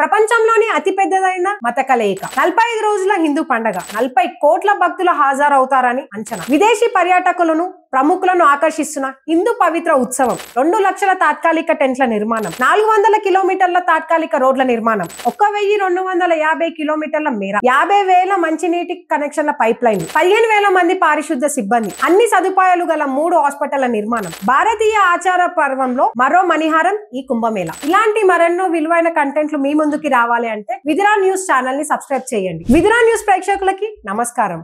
ప్రపంచంలోని అతిపెద్దదైన మత కలయిక 45 రోజుల హిందూ పండగ 40 కోట్ల భక్తులు హాజరవుతారని అంచనా. విదేశీ పర్యాటకులను ప్రముఖులను ఆకర్షిస్తున్న హిందూ పవిత్ర ఉత్సవం. 2 లక్షల తాత్కాలిక టెంట్ల నిర్మాణం, 400 కిలోమీటర్ల తాత్కాలిక రోడ్ల నిర్మాణం, 1250 కిలోమీటర్ల మేర, 50,000 మంచినీటి కనెక్షన్ల పైప్ లైన్, 15,000 మంది పారిశుద్ధ సిబ్బంది, అన్ని సదుపాయాలు గల 3 హాస్పిటళ్ల నిర్మాణం. భారతీయ ఆచార పర్వంలో మరో మణిహారం ఈ కుంభమేళ. ఇలాంటి మరెన్నో విలువైన కంటెంట్లు మీ ముందుకి రావాలి అంటే విదిరా న్యూస్ ఛానల్ ని సబ్స్క్రైబ్ చేయండి. విదిరా న్యూస్ ప్రేక్షకులకి నమస్కారం.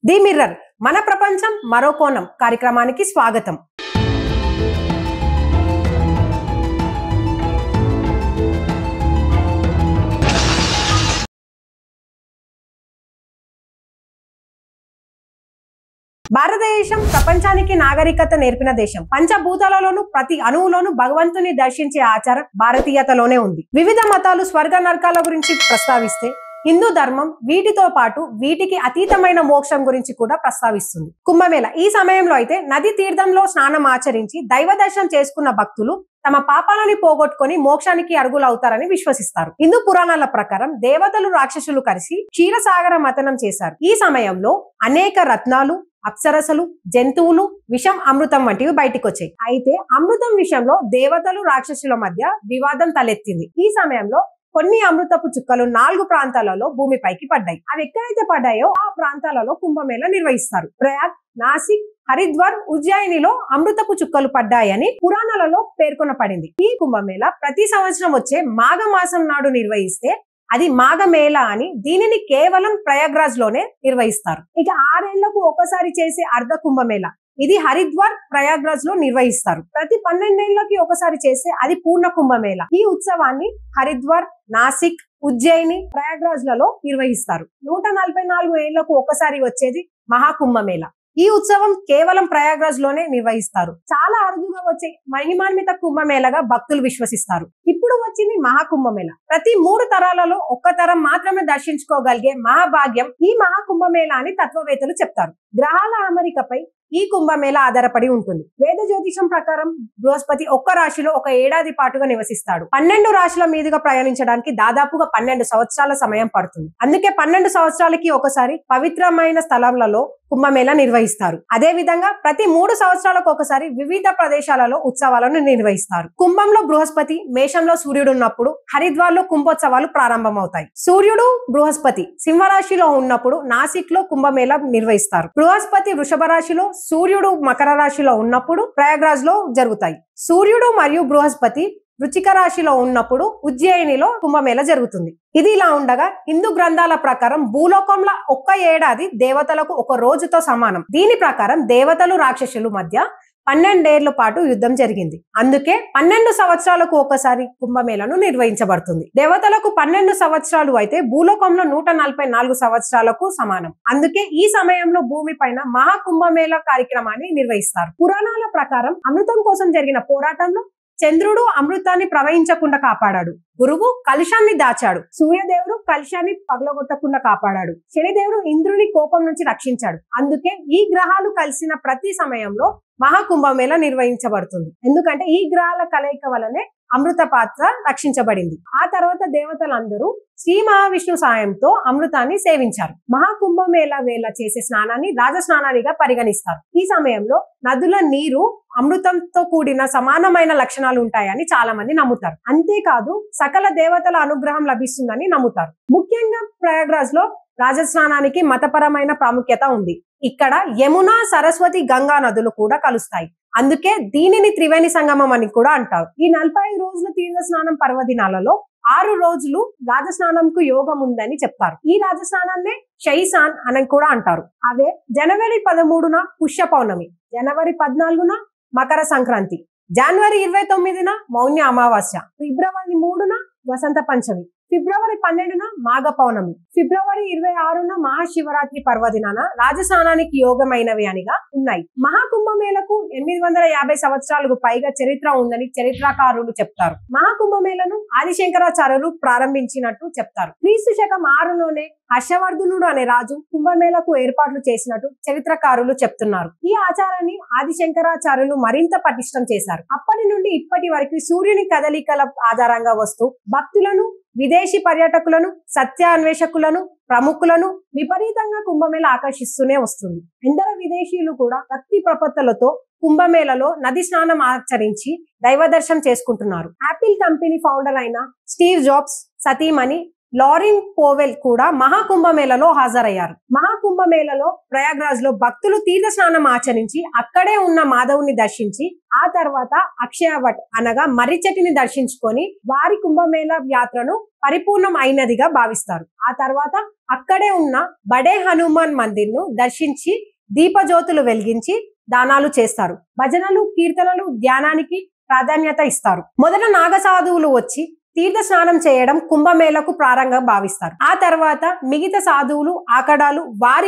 ది మిర్రర్ మన ప్రపంచం మరో కోణం కార్యక్రమానికి స్వాగతం. భారతదేశం ప్రపంచానికి నాగరికత నేర్పిన దేశం. పంచభూతాలలోనూ ప్రతి అణువులోనూ భగవంతుని దర్శించే ఆచారం భారతీయతలోనే ఉంది. వివిధ మతాలు స్వర్గ నరకాల గురించి ప్రస్తావిస్తే హిందూ ధర్మం వీటితో పాటు వీటికి అతీతమైన మోక్షం గురించి కూడా ప్రస్తావిస్తుంది. కుంభమేళ ఈ సమయంలో అయితే నది తీర్థంలో స్నానం ఆచరించి దైవ దర్శనం చేసుకున్న భక్తులు తమ పాపాలని పోగొట్టుకొని మోక్షానికి అరుగులవుతారని విశ్వసిస్తారు. హిందూ పురాణాల ప్రకారం దేవతలు రాక్షసులు కలిసి క్షీరసాగర మథనం చేశారు. ఈ సమయంలో అనేక రత్నాలు, అప్సరసలు, జంతువులు, విషం, అమృతం వంటివి బయటికి వచ్చాయి. అయితే అమృతం విషయంలో దేవతలు రాక్షసుల మధ్య వివాదం తలెత్తింది. ఈ సమయంలో కొన్ని అమృతపు చుక్కలు 4 ప్రాంతాలలో భూమిపైకి పడ్డాయి. అవి ఎక్కడైతే పడ్డాయో ఆ ప్రాంతాలలో కుంభమేళ నిర్వహిస్తారు. ప్రయాగ్, నాసిక్, హరిద్వార్, ఉజ్జయినిలో అమృతపు చుక్కలు పడ్డాయని పురాణాలలో పేర్కొనబడింది. ఈ కుంభమేళ ప్రతి సంవత్సరం వచ్చే మాఘ మాసం నాడు నిర్వహిస్తే అది మాఘమేళ అని, దీనిని కేవలం ప్రయాగ్రాజ్ లోనే నిర్వహిస్తారు. ఇక 6 ఏళ్లకు ఒకసారి చేసే అర్ధ కుంభమేళ, ఇది హరిద్వార్, ప్రయాగ్రాజ్ లో నిర్వహిస్తారు. ప్రతి 12 ఏళ్లకి ఒకసారి చేసే అది పూర్ణ కుంభమేళ. ఈ ఉత్సవాన్ని హరిద్వార్, నాసిక్, ఉజ్జయిని, ప్రయాగ్రాజ్ లలో నిర్వహిస్తారు. 144 ఏళ్లకు ఒకసారి వచ్చేది మహాకుంభమేళ. ఈ ఉత్సవం కేవలం ప్రయాగ్రాజ్ లోనే నిర్వహిస్తారు. చాలా అరుదుగా వచ్చే మహిమాన్విత కుంభమేళగా భక్తులు విశ్వసిస్తారు. ఇప్పుడు వచ్చింది మహాకుంభమేళ. ప్రతి 3 తరాలలో ఒక్క తరం మాత్రమే దర్శించుకోగలిగే మహాభాగ్యం ఈ మహాకుంభమేళ అని తత్వవేత్తలు చెప్తారు. గ్రహాల అమరికపై ఈ కుంభమేళ ఆధారపడి ఉంటుంది. వేద జ్యోతిషం ప్రకారం బృహస్పతి ఒక్క రాశిలో ఒక ఏడాది పాటుగా నివసిస్తాడు. 12 రాశుల మీదుగా ప్రయాణించడానికి దాదాపుగా 12 సంవత్సరాల సమయం పడుతుంది. అందుకే 12 సంవత్సరాలకి ఒకసారి పవిత్రమైన స్థలాలలో కుంభమేళ నిర్వహిస్తారు. అదే విధంగా ప్రతి 3 సంవత్సరాలకు ఒకసారి వివిధ ప్రదేశాలలో ఉత్సవాలను నిర్వహిస్తారు. కుంభంలో బృహస్పతి, మేషంలో సూర్యుడు ఉన్నప్పుడు హరిద్వార్ లో కుంభోత్సవాలు ప్రారంభమవుతాయి. సూర్యుడు బృహస్పతి సింహరాశిలో ఉన్నప్పుడు నాసిక్ లో కుంభమేళ నిర్వహిస్తారు. బృహస్పతి వృషభ రాశిలో, సూర్యుడు మకర రాశిలో ఉన్నప్పుడు ప్రయాగ్రాజ్ లో జరుగుతాయి. సూర్యుడు మరియు బృహస్పతి వృచ్చిక రాశిలో ఉన్నప్పుడు ఉజ్జయినిలో కుంభమేళ జరుగుతుంది. ఇది ఇలా ఉండగా హిందూ గ్రంథాల ప్రకారం భూలోకంలో ఒక్క ఏడాది దేవతలకు ఒక రోజుతో సమానం. దీని ప్రకారం దేవతలు రాక్షసుల మధ్య 12 ఏళ్ల పాటు యుద్ధం జరిగింది. అందుకే 12 సంవత్సరాలకు ఒకసారి కుంభమేళను నిర్వహించబడుతుంది. దేవతలకు 12 సంవత్సరాలు అయితే భూలోకంలో 144 సంవత్సరాలకు సమానం. అందుకే ఈ సమయంలో భూమి పైన మహాకుంభమేళ కార్యక్రమాన్ని నిర్వహిస్తారు. పురాణాల ప్రకారం అమృతం కోసం జరిగిన పోరాటంలో చంద్రుడు అమృతాన్ని ప్రవహించకుండా కాపాడాడు. గురువు కలుషాన్ని దాచాడు. సూర్యదేవుడు కలుషాన్ని పగలగొట్టకుండా కాపాడాడు. శనిదేవుడు ఇంద్రుని కోపం నుంచి రక్షించాడు. అందుకే ఈ గ్రహాలు కలిసిన ప్రతి సమయంలో మహాకుంభమేళ నిర్వహించబడుతుంది. ఎందుకంటే ఈ గ్రహాల కలయిక వలనే అమృత పాత్ర రక్షించబడింది. ఆ తర్వాత దేవతలందరూ శ్రీ మహావిష్ణు సాయంతో అమృతాన్ని సేవించారు. మహాకుంభమేళ వేళ చేసే స్నానాన్ని రాజస్నానానిగా పరిగణిస్తారు. ఈ సమయంలో నదుల నీరు అమృతంతో కూడిన సమానమైన లక్షణాలు ఉంటాయని చాలా మంది నమ్ముతారు. అంతేకాదు సకల దేవతల అనుగ్రహం లభిస్తుందని నమ్ముతారు. ముఖ్యంగా ప్రయాగ్రాజ్ లో రాజస్నానానికి మతపరమైన ప్రాముఖ్యత ఉంది. ఇక్కడ యమున, సరస్వతి, గంగా నదులు కూడా కలుస్తాయి. అందుకే దీనిని త్రివేణి సంగమం అని కూడా అంటారు. ఈ 45 రోజుల తీర్థ స్నానం పర్వదినాలలో 6 రోజులు రాజస్నానంకు యోగం ఉందని చెప్తారు. ఈ రాజస్నానాన్నే షైసాన్ అని కూడా అంటారు. అవే జనవరి 13న పుష్య పౌర్ణమి, జనవరి 14న మకర సంక్రాంతి, జనవరి 29న మౌన్య అమావాస్య, ఫిబ్రవరి 3న వసంత పంచమి, ఫిబ్రవరి 12న మాఘ పౌర్ణమి, ఫిబ్రవరి 26న మహాశివరాత్రి పర్వదినాన రాజస్నానానికి యోగమైనవి అనిగా ఉన్నాయి. మహాకుంభమేళకు 850 సంవత్సరాలకు పైగా చరిత్ర ఉందని చరిత్రకారులు చెప్తారు. మహాకుంభమేళను ఆదిశంకరాచార్యులు ప్రారంభించినట్టు చెప్తారు. క్రీస్తు శకం 6లోనే హర్షవర్ధనుడు అనే రాజు కుంభమేళకు ఏర్పాట్లు చేసినట్టు చరిత్రకారులు చెప్తున్నారు. ఈ ఆచారాన్ని ఆదిశంకరాచార్యులు మరింత పటిష్టం చేశారు. అప్పటి నుండి ఇప్పటి వరకు సూర్యుని కదలికల ఆధారంగా వస్తూ భక్తులను, విదేశీ పర్యాటకులను, సత్యాన్వేషకులను, ప్రముఖులను విపరీతంగా కుంభమేళ ఆకర్షిస్తూనే వస్తుంది. ఎందరో విదేశీయులు కూడా భక్తి ప్రపత్తులతో కుంభమేళలో నది స్నానం ఆచరించి దైవ దర్శనం చేసుకుంటున్నారు. యాపిల్ కంపెనీ ఫౌండర్ అయిన స్టీవ్ జాబ్స్ సతీమణి లారిన్ పోవెల్ కూడా మహాకుంభమేళలో హాజరయ్యారు. మహాకుంభమేళలో ప్రయాగ్రాజ్ లో భక్తులు తీర్థ స్నానం ఆచరించి అక్కడే ఉన్న మాధవుని దర్శించి ఆ తర్వాత అక్షయవట్ అనగా మర్రి చెట్టుని దర్శించుకొని వారి కుంభమేళ యాత్రను పరిపూర్ణం అయినదిగా భావిస్తారు. ఆ తర్వాత అక్కడే ఉన్న బడే హనుమాన్ మందిర్ ను దర్శించి దీపజ్యోతులు వెలిగించి దానాలు చేస్తారు. భజనలు, కీర్తనలు, ధ్యానానికి ప్రాధాన్యత ఇస్తారు. మొదట నాగ సాధువులు వచ్చి తీర్థ స్నానం చేయడం కుంభమేళకు ప్రారంభంగా భావిస్తారు. ఆ తర్వాత మిగతా సాధువులు, ఆకడాలు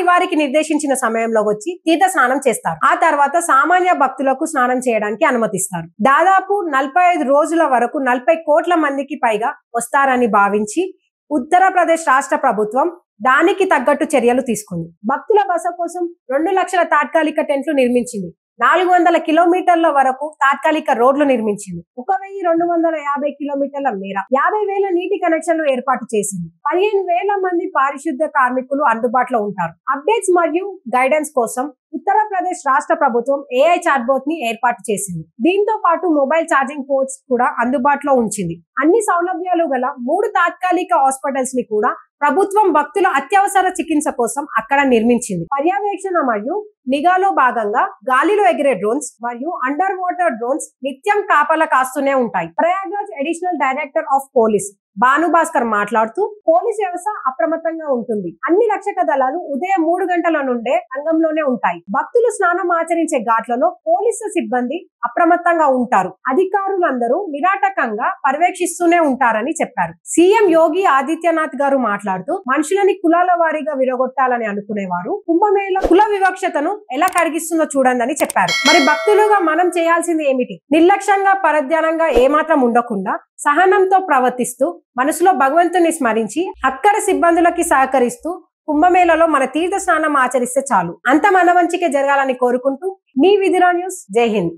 వారికి నిర్దేశించిన సమయంలో వచ్చి తీర్థ స్నానం చేస్తారు. ఆ తర్వాత సామాన్య భక్తులకు స్నానం చేయడానికి అనుమతిస్తారు. దాదాపు 45 రోజుల వరకు 40 కోట్ల మందికి పైగా వస్తారని భావించి ఉత్తరప్రదేశ్ రాష్ట్ర ప్రభుత్వం దానికి తగ్గట్టు చర్యలు తీసుకుంది. భక్తుల బస కోసం 2 లక్షల తాత్కాలిక టెంట్లు నిర్మించింది. 400 కిలోమీటర్ల వరకు తాత్కాలిక రోడ్లు నిర్మించింది. 1250 కిలోమీటర్ల మేర 50,000 నీటి కనెక్షన్లు ఏర్పాటు చేసింది. 15,000 మంది పారిశుద్ధ కార్మికులు అందుబాటులో ఉంటారు. అప్డేట్స్ మరియు గైడెన్స్ కోసం ఉత్తరప్రదేశ్ రాష్ట్ర ప్రభుత్వం AI చాట్బోట్ ని ఏర్పాటు చేసింది. దీంతో పాటు మొబైల్ ఛార్జింగ్ పోర్ట్స్ కూడా అందుబాటులో ఉంచింది. అన్ని సౌలభ్యాలు గల 3 తాత్కాలిక హాస్పిటల్స్ ని కూడా ప్రభుత్వం భక్తుల అత్యవసర చికిత్స కోసం అక్కడ నిర్మించింది. పర్యవేక్షణ మరియు నిఘాలో భాగంగా గాలిలో ఎగిరే డ్రోన్స్ మరియు అండర్ వాటర్ డ్రోన్స్ నిత్యం కాపలా కాస్తూనే ఉంటాయి. Prayagraj additional director of police Bhanubhaskar మాట్లాడుతూ పోలీస్ వ్యవస్థ అప్రమత్తంగా ఉంటుంది. అన్ని రక్షక దళాలు ఉదయం 3 గంటల నుండే రంగంలోనే ఉంటాయి. భక్తులు స్నానం ఆచరించే ఘాట్లలో పోలీసు సిబ్బంది అప్రమత్తంగా ఉంటారు. అధికారులందరూ నిరాటకంగా పర్యవేక్షిస్తూనే ఉంటారని చెప్పారు. సీఎం యోగి ఆదిత్యనాథ్ గారు మాట్లాడుతూ మనుషులని కులాల వారీగా విడగొట్టాలని అనుకునేవారు కుంభమేళ కుల వివక్షతను ఎలా కరిగిస్తుందో చూడండి అని చెప్పారు. మరి భక్తులుగా మనం చేయాల్సింది ఏమిటి? నిర్లక్ష్యంగా, పరధ్యానంగా ఏమాత్రం ఉండకుండా సహనంతో ప్రవర్తిస్తూ మనసులో భగవంతుని స్మరించి అక్కడ సిబ్బందులకి సహకరిస్తూ కుంభమేళలో మన తీర్థ స్నానం ఆచరిస్తే చాలు. అంత మన మంచికే జరగాలని కోరుకుంటూ మీ విధిరా న్యూస్. జై హింద్.